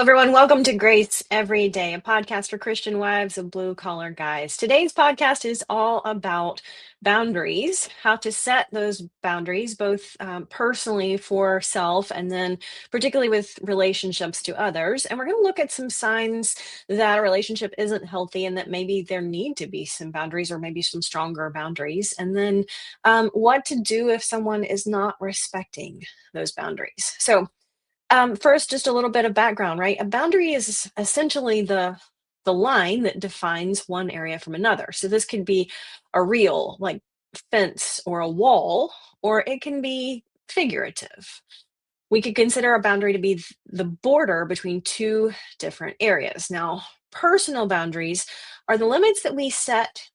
everyone. Welcome to Grace Every Day, a podcast for Christian wives of blue collar guys. Today's podcast is all about boundaries, how to set those boundaries, both personally for self and then particularly with relationships to others. And we're going to look at some signs that a relationship isn't healthy and that maybe there need to be some boundaries or maybe some stronger boundaries. And then what to do if someone is not respecting those boundaries. First, just a little bit of background, right? A boundary is essentially the line that defines one area from another. So this could be a real, like fence or a wall, or it can be figurative. We could consider a boundary to be the border between two different areas. Now, personal boundaries are the limits that we set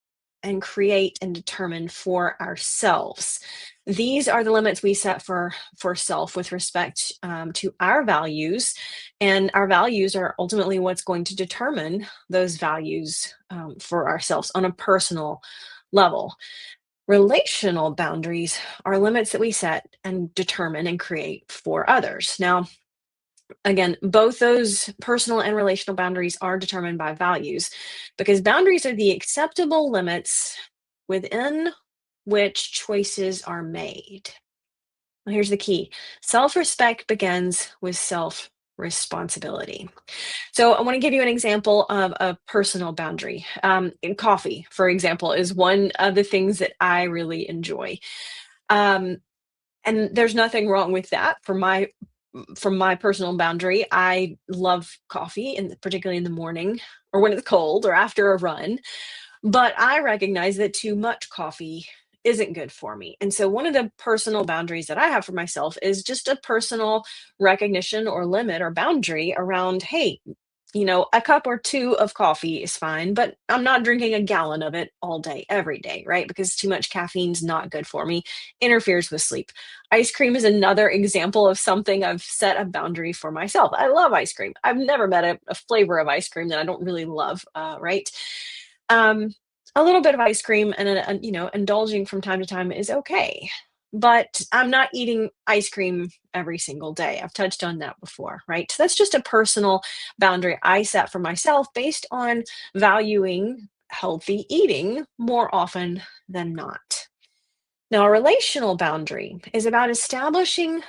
and create and determine for ourselves. These are the limits we set for self with respect to our values, and our values are ultimately what's going to determine those values for ourselves on a personal level. Relational boundaries are limits that we set and determine and create for others. Now, again, both those personal and relational boundaries are determined by values because boundaries are the acceptable limits within which choices are made. Well, here's the key. Self-respect begins with self-responsibility. So I want to give you an example of a personal boundary. Coffee, for example, is one of the things that I really enjoy. Um, and there's nothing wrong with that from my personal boundary. I love coffee, and particularly in the morning or when it's cold or after a run. But I recognize that too much coffee isn't good for me. And so one of the personal boundaries that I have for myself is just a personal recognition or limit or boundary around, hey, a cup or two of coffee is fine, but I'm not drinking a gallon of it all day, every day, right? Because too much caffeine's not good for me, interferes with sleep. Ice cream is another example of something I've set a boundary for myself. I love ice cream. I've never met a flavor of ice cream that I don't really love, right? Um, a little bit of ice cream and indulging from time to time is okay. But I'm not eating ice cream every single day. I've touched on that before, right? So that's just a personal boundary I set for myself based on valuing healthy eating more often than not. Now, a relational boundary is about establishing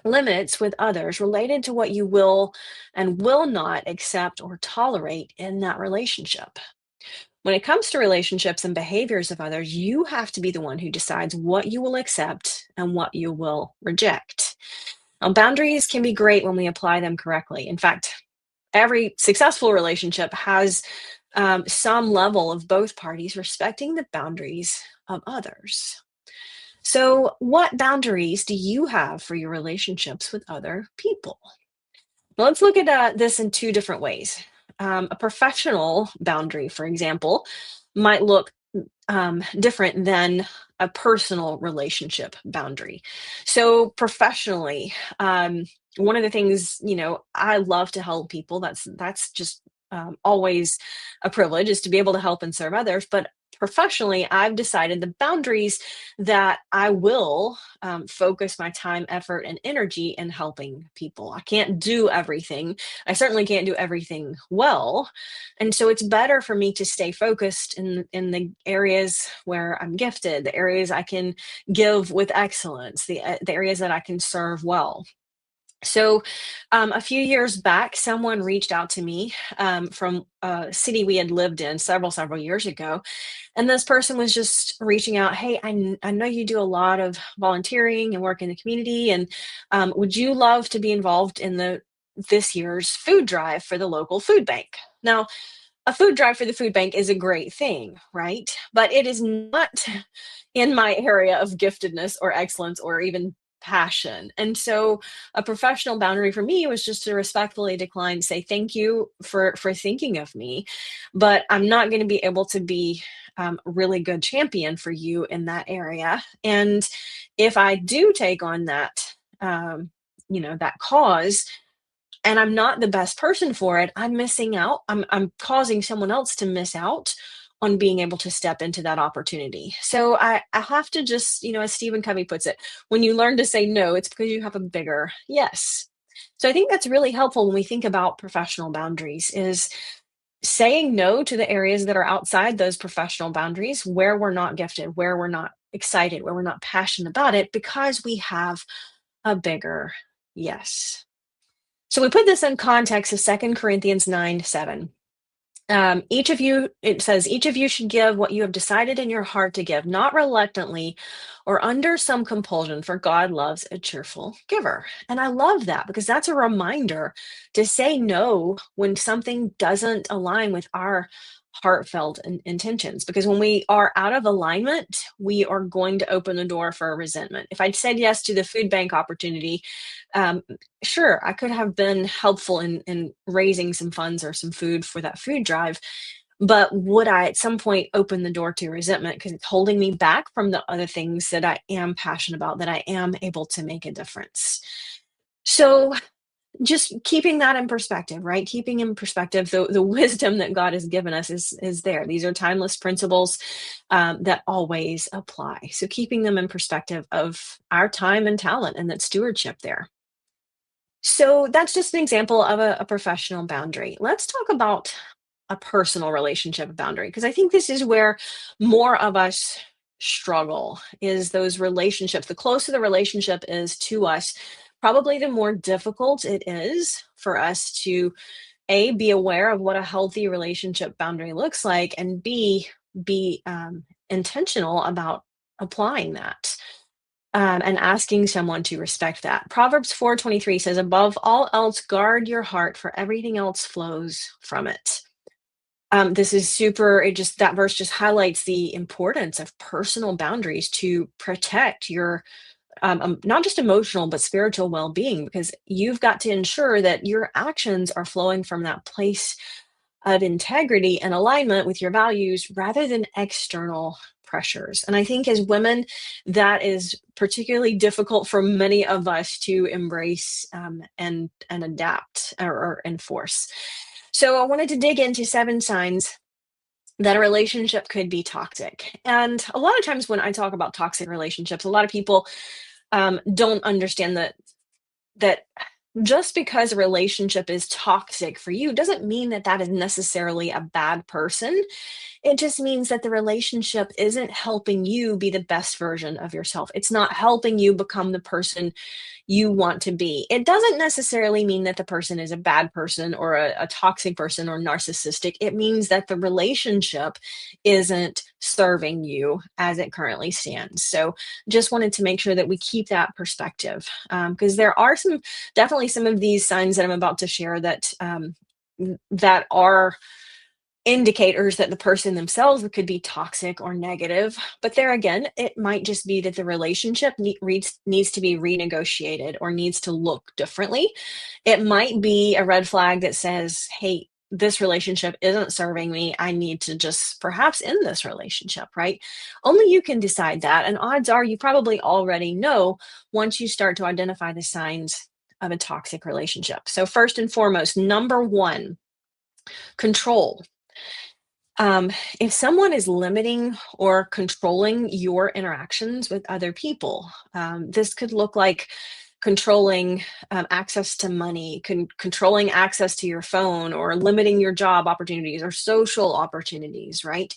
limits with others related to what you will and will not accept or tolerate in that relationship. When it comes to relationships and behaviors of others, you have to be the one who decides what you will accept and what you will reject. Now, boundaries can be great when we apply them correctly. In fact, every successful relationship has some level of both parties respecting the boundaries of others. So, what boundaries do you have for your relationships with other people? Well, let's look at this in two different ways. A professional boundary, for example, might look different than a personal relationship boundary. So, professionally, one of the things I love to help people. That's just always a privilege is to be able to help and serve others. But professionally, I've decided the boundaries that I will focus my time, effort, and energy in helping people. I can't do everything. I certainly can't do everything well. And so it's better for me to stay focused in the areas where I'm gifted, the areas I can give with excellence, the areas that I can serve well. So, a few years back, someone reached out to me from a city we had lived in several years ago. And this person was just reaching out, hey, I know you do a lot of volunteering and work in the community. And would you love to be involved in this year's food drive for the local food bank? Now, a food drive for the food bank is a great thing, right? But it is not in my area of giftedness or excellence or even passion. And so a professional boundary for me was just to respectfully decline, say thank you for thinking of me, but I'm not going to be able to be really good champion for you in that area. And if I do take on that cause, and I'm not the best person for it, I'm missing out. I'm causing someone else to miss out on being able to step into that opportunity. So I have to just, as Stephen Covey puts it, when you learn to say no, it's because you have a bigger yes. So I think that's really helpful when we think about professional boundaries is saying no to the areas that are outside those professional boundaries where we're not gifted, where we're not excited, where we're not passionate about it because we have a bigger yes. So we put this in context of 2 Corinthians 9:7. Each of you, it says, each of you should give what you have decided in your heart to give, not reluctantly or under some compulsion, for God loves a cheerful giver. And I love that because that's a reminder to say no when something doesn't align with our heartfelt intentions. Because when we are out of alignment, we are going to open the door for resentment. If I'd said yes to the food bank opportunity, um, sure, I could have been helpful in raising some funds or some food for that food drive, but would I at some point open the door to resentment because it's holding me back from the other things that I am passionate about, that I am able to make a difference? So just keeping that in perspective, right? Keeping in perspective the wisdom that God has given us is there. These are timeless principles that always apply. So keeping them in perspective of our time and talent and that stewardship there. So that's just an example of a professional boundary. Let's talk about a personal relationship boundary because I think this is where more of us struggle is those relationships. The closer the relationship is to us, probably the more difficult it is for us to A, be aware of what a healthy relationship boundary looks like, and B, be intentional about applying that and asking someone to respect that. Proverbs 4:23 says, "Above all else, guard your heart, for everything else flows from it." This is super. It just that verse just highlights the importance of personal boundaries to protect your not just emotional but spiritual well-being, because you've got to ensure that your actions are flowing from that place of integrity and alignment with your values rather than external pressures. And I think as women, that is particularly difficult for many of us to embrace and adapt or enforce. So I wanted to dig into 7 signs that a relationship could be toxic. And a lot of times when I talk about toxic relationships, a lot of people don't understand that just because a relationship is toxic for you doesn't mean that that is necessarily a bad person. It just means that the relationship isn't helping you be the best version of yourself. It's not helping you become the person you want to be. It doesn't necessarily mean that the person is a bad person or a toxic person or narcissistic. It means that the relationship isn't serving you as it currently stands. So just wanted to make sure that we keep that perspective because there are definitely some of these signs that I'm about to share that are indicators that the person themselves could be toxic or negative. But there again, it might just be that the relationship needs to be renegotiated or needs to look differently. It might be a red flag that says, hey, this relationship isn't serving me. I need to just perhaps end this relationship, right? Only you can decide that. And odds are you probably already know once you start to identify the signs of a toxic relationship. So, first and foremost, number one, control. If someone is limiting or controlling your interactions with other people, this could look like controlling access to money, controlling access to your phone, or limiting your job opportunities or social opportunities, right?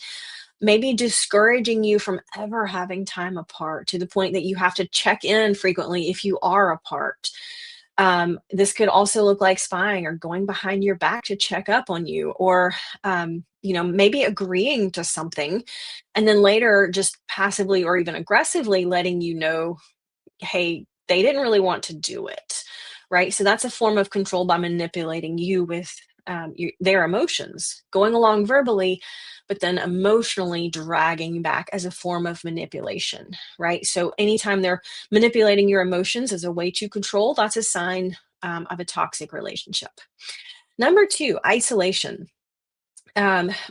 Maybe discouraging you from ever having time apart to the point that you have to check in frequently if you are apart. This could also look like spying or going behind your back to check up on you, or maybe agreeing to something and then later just passively or even aggressively letting you know, hey, they didn't really want to do it, right? So that's a form of control by manipulating you with their emotions, going along verbally, but then emotionally dragging back as a form of manipulation, right? So anytime they're manipulating your emotions as a way to control, that's a sign of a toxic relationship. Number two, isolation.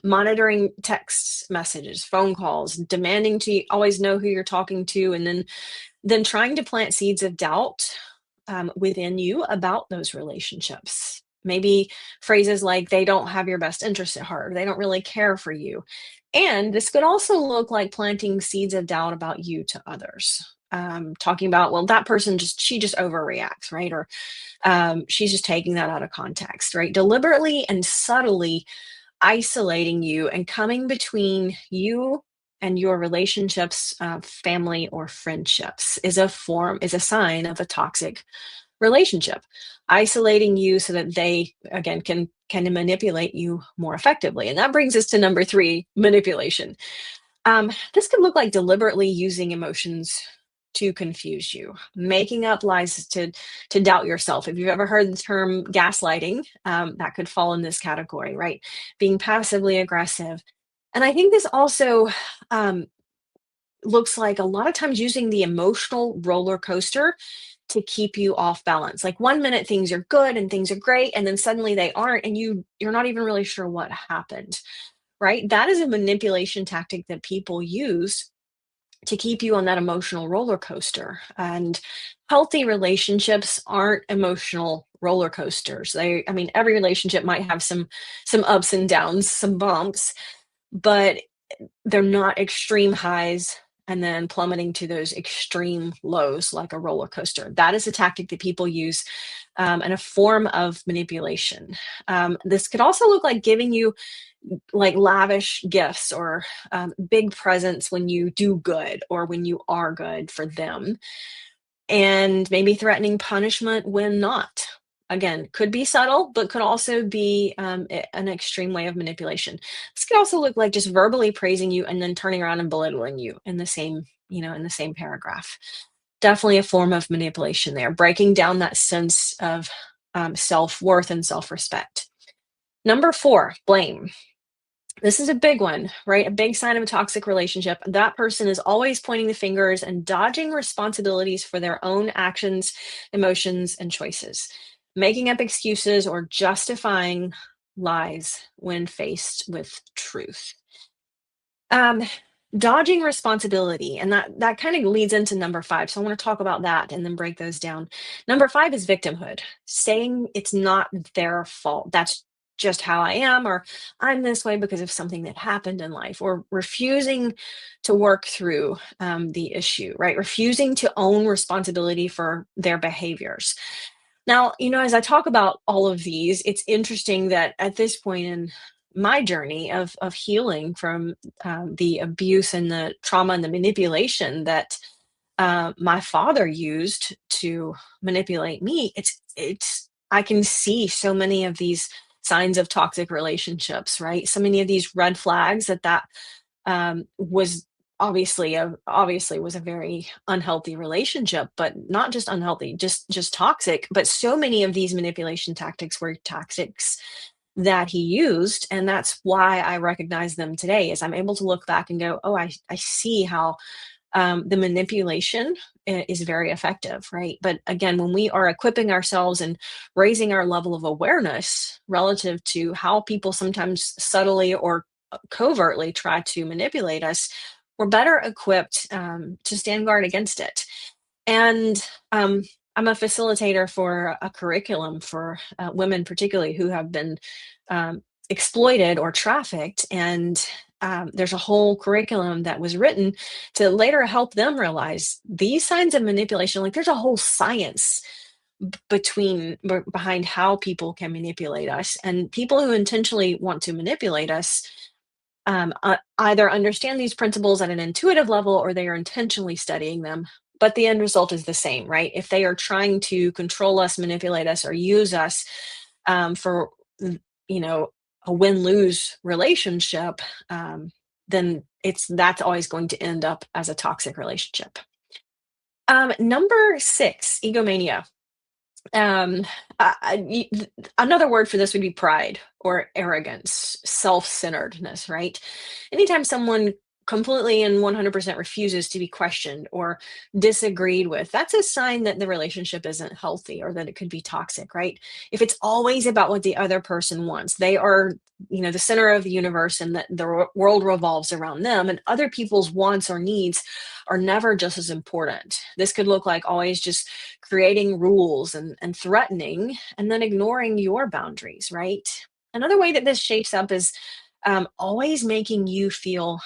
Monitoring text messages, phone calls, demanding to always know who you're talking to, and then trying to plant seeds of doubt within you about those relationships. Maybe phrases like they don't have your best interest at heart, or they don't really care for you. And this could also look like planting seeds of doubt about you to others. Talking about, well, that person she just overreacts, right? Or she's just taking that out of context, right? Deliberately and subtly isolating you and coming between you and your relationships, family or friendships is a sign of a toxic relationship, isolating you so that they again can manipulate you more effectively. And that brings us to number three, manipulation. This could look like deliberately using emotions to confuse you, making up lies to doubt yourself. If you've ever heard the term gaslighting, that could fall in this category, right? Being passively aggressive. And I think this also um, looks like a lot of times using the emotional roller coaster to keep you off balance. Like one minute things are good and things are great, and then suddenly they aren't, and you're not even really sure what happened, right? That is a manipulation tactic that people use to keep you on that emotional roller coaster. And healthy relationships aren't emotional roller coasters. I mean, every relationship might have some ups and downs, some bumps, but they're not extreme highs and then plummeting to those extreme lows like a roller coaster. That is a tactic that people use, and a form of manipulation. This could also look like giving you like lavish gifts or big presents when you do good or when you are good for them, and maybe threatening punishment when not. Again, could be subtle, but could also be an extreme way of manipulation. This could also look like just verbally praising you and then turning around and belittling you in the same, in the same paragraph. Definitely a form of manipulation there, breaking down that sense of self worth and self respect. Number four, blame. This is a big one, right? A big sign of a toxic relationship. That person is always pointing the fingers and dodging responsibilities for their own actions, emotions, and choices, making up excuses or justifying lies when faced with truth. Um, Dodging responsibility, and that kind of leads into number five. So I want to talk about that and then break those down. Number five is victimhood, saying it's not their fault. That's just how I am, or I'm this way because of something that happened in life, or refusing to work through the issue, right? Refusing to own responsibility for their behaviors. Now, as I talk about all of these, it's interesting that at this point in my journey of healing from the abuse and the trauma and the manipulation that my father used to manipulate me, it's I can see so many of these signs of toxic relationships, right? So many of these red flags that was obviously was a very unhealthy relationship, but not just unhealthy, just toxic. But so many of these manipulation tactics were tactics that he used, and that's why I recognize them today. Is I'm able to look back and go, oh, I see how the manipulation is very effective, right? But again, when we are equipping ourselves and raising our level of awareness relative to how people sometimes subtly or covertly try to manipulate us, we're better equipped to stand guard against it. And I'm a facilitator for a curriculum for women, particularly who have been exploited or trafficked. And there's a whole curriculum that was written to later help them realize these signs of manipulation. Like there's a whole science behind how people can manipulate us, and people who intentionally want to manipulate us either understand these principles at an intuitive level or they are intentionally studying them. But the end result is the same, right? If they are trying to control us, manipulate us, or use us for, you know, a win-lose relationship, then that's always going to end up as a toxic relationship. Number six, egomania. Um, Another word for this would be pride or arrogance, self-centeredness, right? Anytime someone completely and 100% refuses to be questioned or disagreed with, that's a sign that the relationship isn't healthy or that it could be toxic, right? If it's always about what the other person wants, they are, the center of the universe and that the world revolves around them, and other people's wants or needs are never just as important. This could look like always just creating rules and threatening and then ignoring your boundaries, right? Another way that this shapes up is always making you feel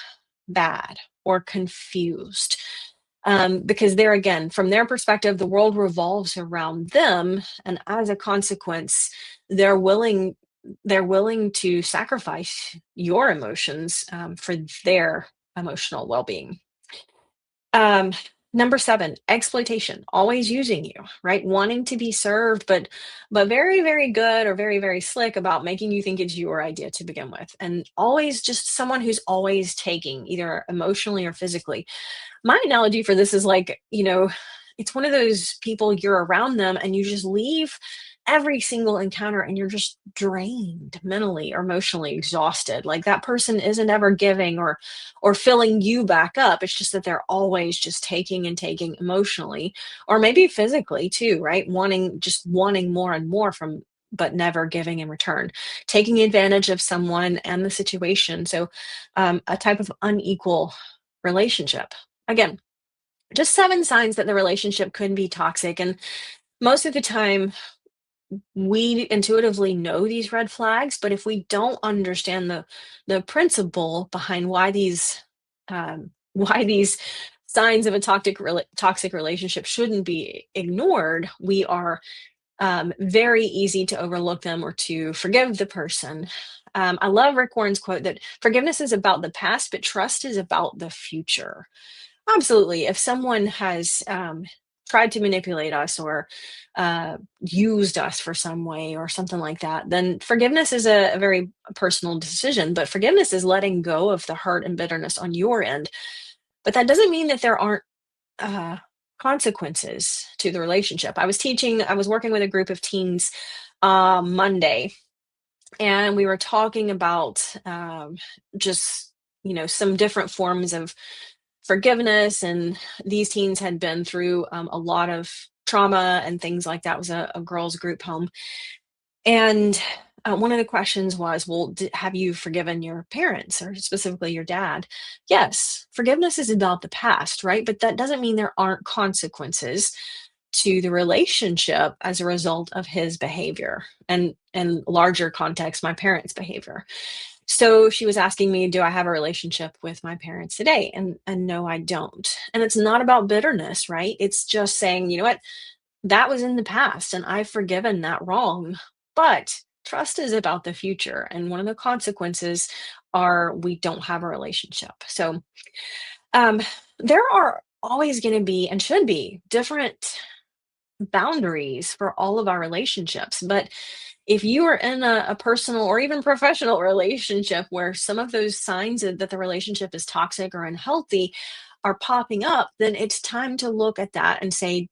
bad or confused. Because there again, from their perspective, the world revolves around them, and as a consequence, they're willing they're willing to sacrifice your emotions for their emotional well-being. Um, Number 7, exploitation, always using you, right? Wanting to be served, but very, very good or very, very slick about making you think it's your idea to begin with. And always just someone who's always taking, either emotionally or physically. My analogy for this is like, it's one of those people, you're around them and you just leave every single encounter and you're just drained, mentally or emotionally exhausted. Like that person isn't ever giving or filling you back up. It's just that they're always just taking and taking emotionally or maybe physically too, right? Wanting more and more from, but never giving in return, taking advantage of someone and the situation. So a type of unequal relationship. Again, just 7 signs that the relationship could be toxic. And most of the time, we intuitively know these red flags, but if we don't understand the principle behind why these signs of a toxic relationship shouldn't be ignored, we are very easy to overlook them or to forgive the person. I love Rick Warren's quote that forgiveness is about the past, but trust is about the future. Absolutely. If someone has tried to manipulate us or used us for some way or something like that, then forgiveness is a very personal decision. But forgiveness is letting go of the hurt and bitterness on your end. But that doesn't mean that there aren't uh, consequences to the relationship. I was working with a group of teens Monday, and we were talking about just, some different forms of forgiveness. And these teens had been through a lot of trauma and things like that. It was a girls group home. And one of the questions was, well, have you forgiven your parents or specifically your dad? Yes, forgiveness is about the past, right? But that doesn't mean there aren't consequences to the relationship as a result of his behavior and in larger context, my parents' behavior. So she was asking me, do I have a relationship with my parents today? And no, I don't. And it's not about bitterness, right? It's just saying, you know what? That was in the past and I've forgiven that wrong. But trust is about the future. And one of the consequences are we don't have a relationship. So um, there are always going to be and should be different boundaries for all of our relationships. But if you are in a personal or even professional relationship where some of those signs that the relationship is toxic or unhealthy are popping up, then it's time to look at that and say,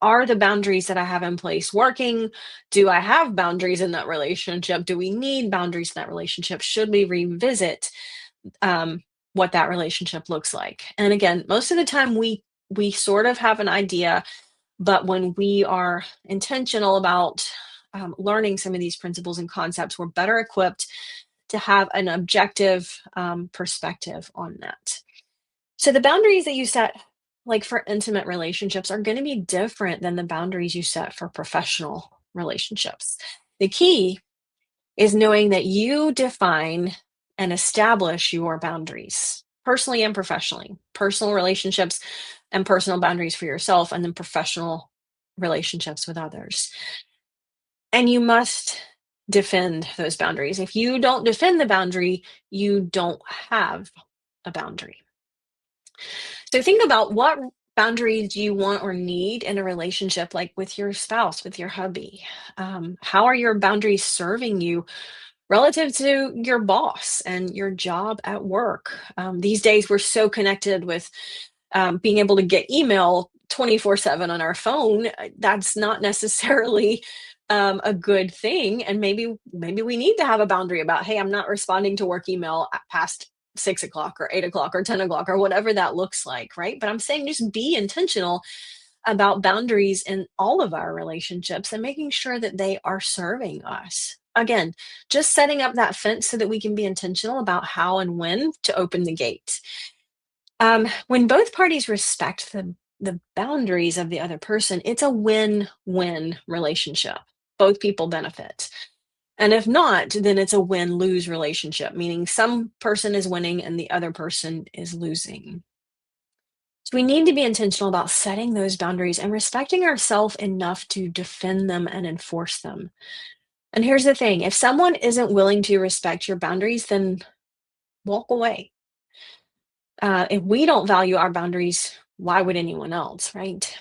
are the boundaries that I have in place working? Do I have boundaries in that relationship? Do we need boundaries in that relationship? Should we revisit what that relationship looks like? And again, most of the time we sort of have an idea, but when we are intentional about learning some of these principles and concepts, we're better equipped to have an objective perspective on that. So the boundaries that you set, like for intimate relationships, are going to be different than the boundaries you set for professional relationships. The key is knowing that you define and establish your boundaries personally and professionally, personal relationships and personal boundaries for yourself, and then professional relationships with others. And you must defend those boundaries. If you don't defend the boundary, you don't have a boundary. So think about what boundaries do you want or need in a relationship, like with your spouse, with your hubby? How are your boundaries serving you relative to your boss and your job at work? These days, we're so connected with being able to get email 24/7 on our phone. That's not necessarily a good thing. And maybe we need to have a boundary about, hey, I'm not responding to work email past 6 o'clock or 8 o'clock or 10 o'clock or whatever that looks like, right? But I'm saying just be intentional about boundaries in all of our relationships and making sure that they are serving us. Again, just setting up that fence so that we can be intentional about how and when to open the gate. When both parties respect the boundaries of the other person, it's a win-win relationship. Both people benefit. And if not, then it's a win-lose relationship, meaning some person is winning and the other person is losing. So we need to be intentional about setting those boundaries and respecting ourselves enough to defend them and enforce them. And here's the thing, if someone isn't willing to respect your boundaries, then walk away. If we don't value our boundaries, why would anyone else, right?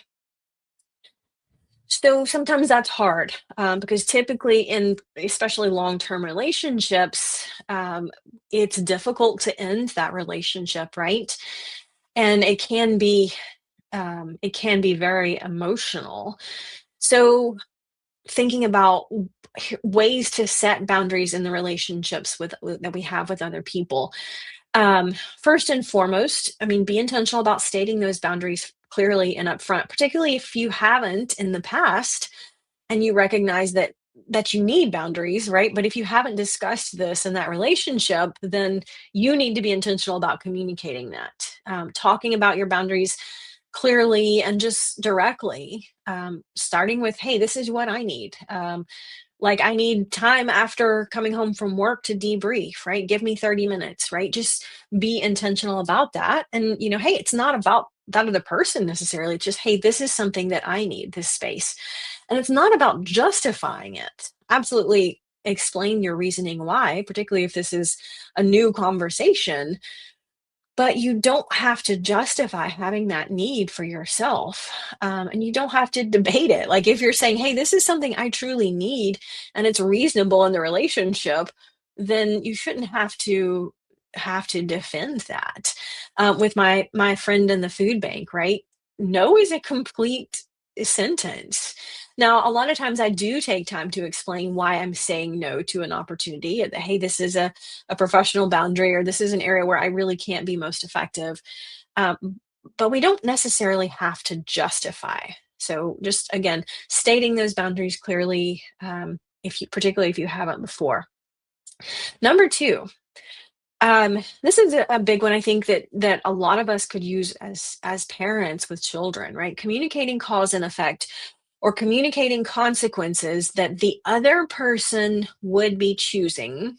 So sometimes that's hard because typically, in especially long term relationships, it's difficult to end that relationship, right? And it can be very emotional. So thinking about ways to set boundaries in the relationships that we have with other people. First and foremost, I mean, be intentional about stating those boundaries clearly and upfront, particularly if you haven't in the past and you recognize that you need boundaries, right? But if you haven't discussed this in that relationship, then you need to be intentional about communicating that, talking about your boundaries clearly and just directly, starting with, hey, this is what I need. Like, I need time after coming home from work to debrief, right? Give me 30 minutes, right? Just be intentional about that. And, hey, it's not about that other person necessarily. It's just, hey, this is something that I need, this space. And it's not about justifying it. Absolutely explain your reasoning why, particularly if this is a new conversation, but you don't have to justify having that need for yourself. And you don't have to debate it. Like, if you're saying, hey, this is something I truly need and it's reasonable in the relationship, then you shouldn't have to defend that. With my friend in the food bank, right? No is a complete sentence. Now, a lot of times I do take time to explain why I'm saying no to an opportunity. Hey, this is a professional boundary, or this is an area where I really can't be most effective. But we don't necessarily have to justify. So just again, stating those boundaries clearly, if you particularly if you haven't before. Number two, this is a big one. I think that a lot of us could use as parents with children, right? Communicating cause and effect, or communicating consequences that the other person would be choosing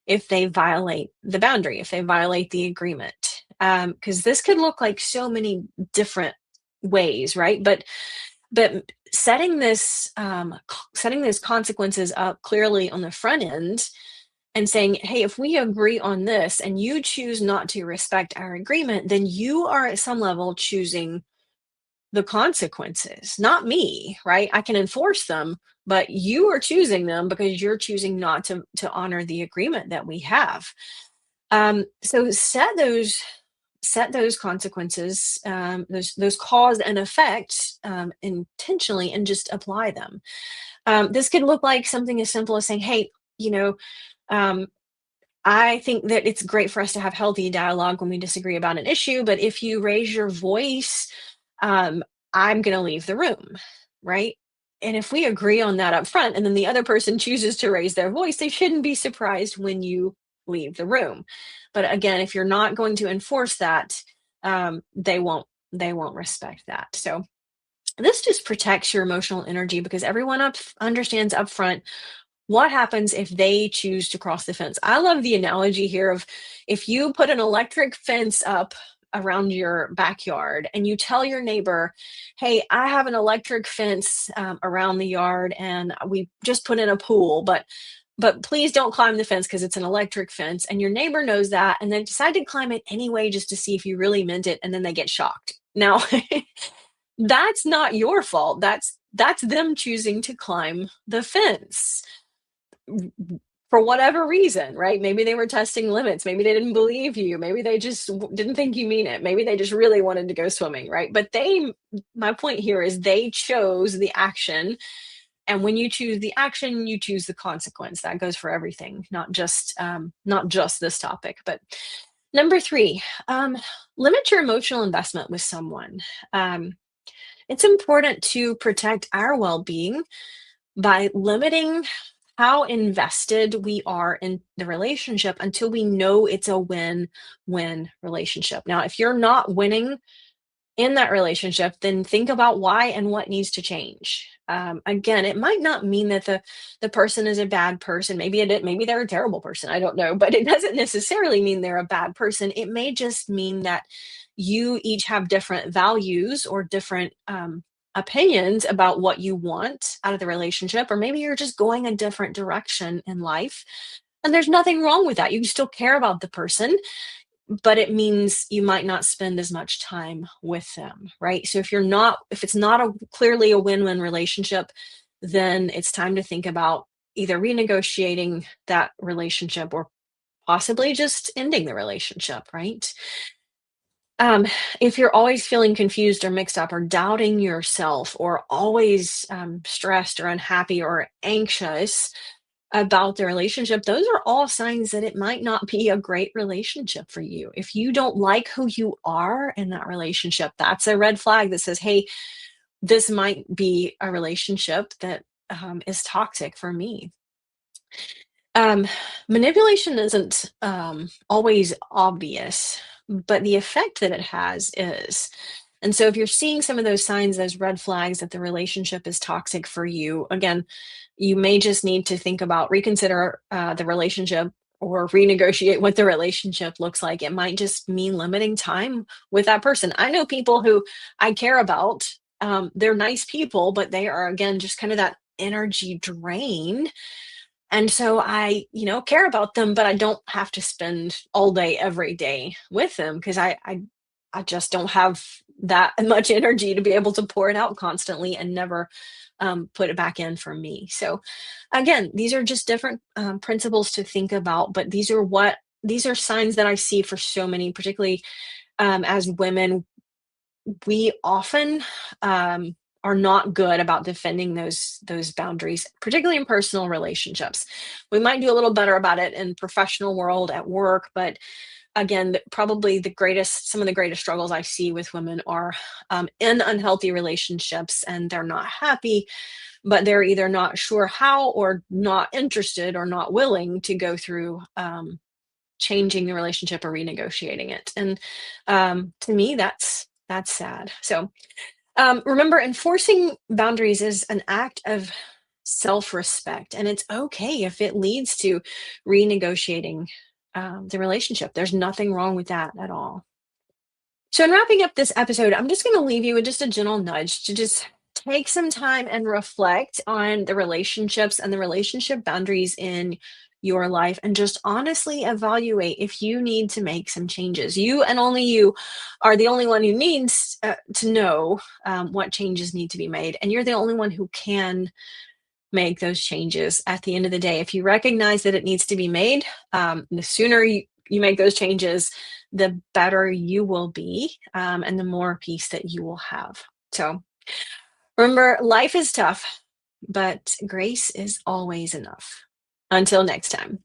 if they violate the boundary, if they violate the agreement. Because this could look like so many different ways, right? But setting these consequences up clearly on the front end and saying, hey, if we agree on this and you choose not to respect our agreement, then you are at some level choosing the consequences, not me, right? I can enforce them, but you are choosing them because you're choosing not to honor the agreement that we have. So set those consequences, those cause and effect, intentionally, and just apply them. This could look like something as simple as saying, hey, um, I think that it's great for us to have healthy dialogue when we disagree about an issue, but if you raise your voice, um, I'm going to leave the room, right? And if we agree on that up front, and then the other person chooses to raise their voice, they shouldn't be surprised when you leave the room. But again, if you're not going to enforce that, they won't respect that. So this just protects your emotional energy because everyone understands upfront what happens if they choose to cross the fence. I love the analogy here of, if you put an electric fence up around your backyard and you tell your neighbor, hey, I have an electric fence around the yard and we just put in a pool, but please don't climb the fence because it's an electric fence. And your neighbor knows that and they decide to climb it anyway just to see if you really meant it, and then they get shocked. Now, that's not your fault. That's them choosing to climb the fence for whatever reason, right? Maybe they were testing limits. Maybe they didn't believe you. Maybe they just didn't think you mean it. Maybe they just really wanted to go swimming, right? But my point here is they chose the action, And when you choose the action, you choose the consequence. That goes for everything, not just this topic. But number three, limit your emotional investment with someone. Um, it's important to protect our well-being by limiting how invested we are in the relationship until we know it's a win-win relationship. Now, if you're not winning in that relationship, then think about why and what needs to change. Again, it might not mean that the person is a bad person. Maybe they're a terrible person. I don't know, but it doesn't necessarily mean they're a bad person. It may just mean that you each have different values or different opinions about what you want out of the relationship, or maybe you're just going a different direction in life. And there's nothing wrong with that. You still care about the person, but it means you might not spend as much time with them, right? So if it's not a clearly a win-win relationship, then it's time to think about either renegotiating that relationship or possibly just ending the relationship, right? Um, if you're always feeling confused or mixed up or doubting yourself or always stressed or unhappy or anxious about the relationship, those are all signs that it might not be a great relationship for you. If you don't like who you are in that relationship, that's a red flag that says, hey, this might be a relationship that is toxic for me. Um, Manipulation isn't always obvious, but the effect that it has is. And so, if you're seeing some of those signs, those red flags that the relationship is toxic for you, again, you may just need to think about reconsider the relationship or renegotiate what the relationship looks like. It might just mean limiting time with that person. I know people who I care about. They're nice people, but they are, again, just kind of that energy drain, and so I care about them, but I don't have to spend all day every day with them because I just don't have that much energy to be able to pour it out constantly and never put it back in for me. So again, these are just different principles to think about, but these are signs that I see for so many, particularly as women. We often are not good about defending those boundaries, particularly in personal relationships. We might do a little better about it in professional world at work, but again, probably some of the greatest struggles I see with women are in unhealthy relationships, and they're not happy, but they're either not sure how or not interested or not willing to go through changing the relationship or renegotiating it. And to me, that's sad. So remember, enforcing boundaries is an act of self-respect, and it's okay if it leads to renegotiating the relationship. There's nothing wrong with that at all. So, in wrapping up this episode, I'm just going to leave you with just a gentle nudge to just take some time and reflect on the relationships and the relationship boundaries in your life and just honestly evaluate if you need to make some changes. You and only you are the only one who needs to know what changes need to be made. And you're the only one who can make those changes at the end of the day. If you recognize that it needs to be made, the sooner you make those changes, the better you will be, and the more peace that you will have. So remember, life is tough, but grace is always enough. Until next time.